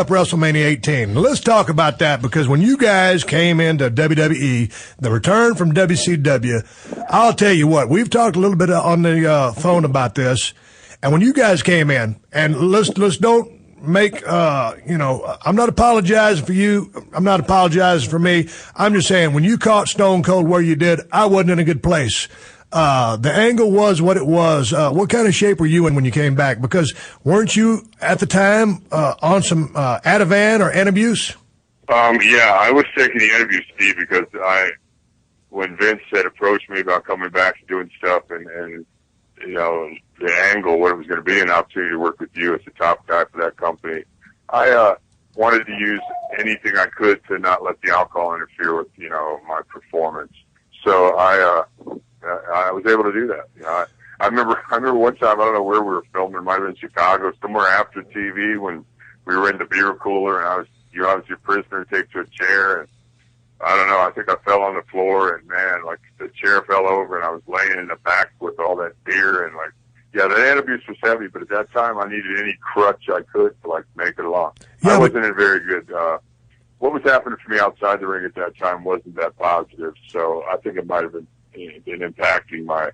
WrestleMania 18. Let's talk about that, because when you guys came into WWE, the return from WCW, I'll tell you what, we've talked a little bit on the phone about this, and when you guys came in, and let's don't make, I'm not apologizing for you, I'm not apologizing for me, I'm just saying, when you caught Stone Cold where you did, I wasn't in a good place. The angle was what it was. What kind of shape were you in when you came back? Because weren't you at the time on some Ativan or Antabuse? Yeah, I was taking the Antabuse, Steve, because when Vince had approached me about coming back and doing stuff, and the angle, what it was going to be, an opportunity to work with you as the top guy for that company, I wanted to use anything I could to not let the alcohol interfere with my performance. So I was able to do that. I remember one time, I don't know where we were filming, it might have been Chicago, somewhere after TV when we were in the beer cooler, and I was your prisoner, take to a chair, and I don't know, I think I fell on the floor, and man, like the chair fell over, and I was laying in the back with all that beer, and the Antabuse was heavy, but at that time I needed any crutch I could to make it along. Yeah, I wasn't in very good, what was happening for me outside the ring at that time wasn't that positive, so I think it might have been impacting my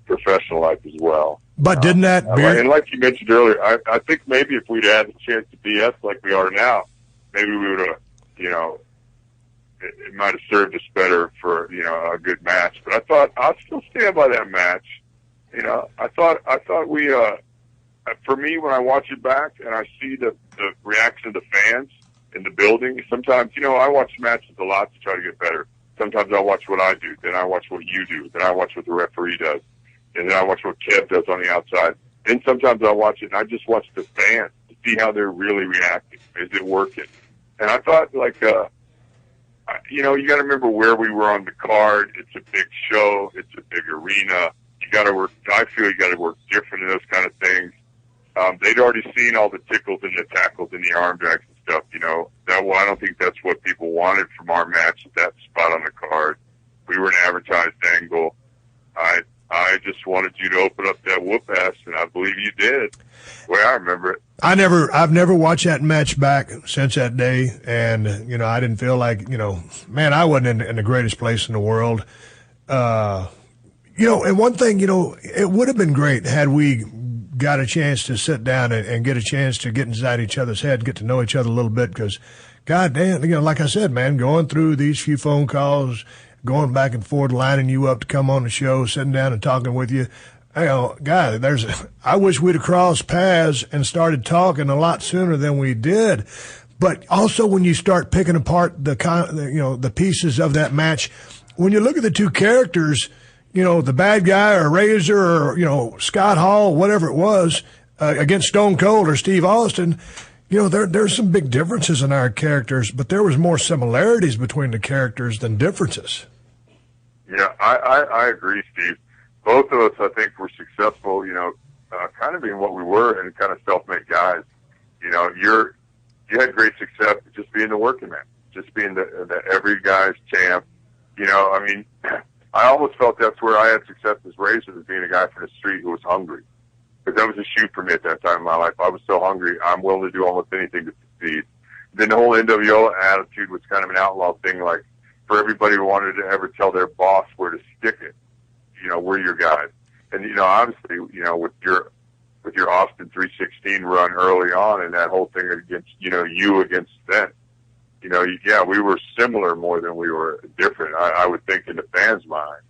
professional life as well. But didn't that beer... And like you mentioned earlier, I think maybe if we'd had the chance to BS like we are now, maybe we would have, it might have served us better for, a good match. But I thought, I'll still stand by that match. I thought we, for me, when I watch it back and I see the reaction of the fans in the building, sometimes, I watch matches a lot to try to get better. Sometimes I'll watch what I do, then I watch what you do, then I watch what the referee does, and then I watch what Kev does on the outside. Then sometimes I'll watch it, and I just watch the fans to see how they're really reacting. Is it working? And I thought, you got to remember where we were on the card. It's a big show. It's a big arena. You got to work. I feel you got to work different in those kind of things. They'd already seen all the tickles and the tackles and the arm drags and stuff. I don't think that's what people wanted from our match at that spot on the card. We were an advertised angle. I just wanted you to open up that whoop ass, and I believe you did. The way I remember it. I've never watched that match back since that day, and I didn't feel like man, I wasn't in the greatest place in the world. And one thing, it would have been great had we got a chance to sit down and get a chance to get inside each other's head, get to know each other a little bit, because God damn, like I said, man, going through these few phone calls, going back and forth, lining you up to come on the show, sitting down and talking with you. God, I wish we'd have crossed paths and started talking a lot sooner than we did. But also when you start picking apart the pieces of that match, when you look at the two characters, the bad guy or Razor or, Scott Hall, whatever it was, against Stone Cold or Steve Austin, there's some big differences in our characters, but there was more similarities between the characters than differences. Yeah, I agree, Steve. Both of us, I think, were successful, kind of being what we were and kind of self-made guys. You had great success just being the working man, just being the every guy's champ. I almost felt that's where I had success as Razor, as being a guy from the street who was hungry. Because that was a shoot for me at that time in my life. I was so hungry, I'm willing to do almost anything to succeed. Then the whole NWO attitude was kind of an outlaw thing, like for everybody who wanted to ever tell their boss where to stick it. We're your guys. And, obviously, with your Austin 316 run early on and that whole thing against, you against them, we were similar more than we were different, I would think, in the fans' mind.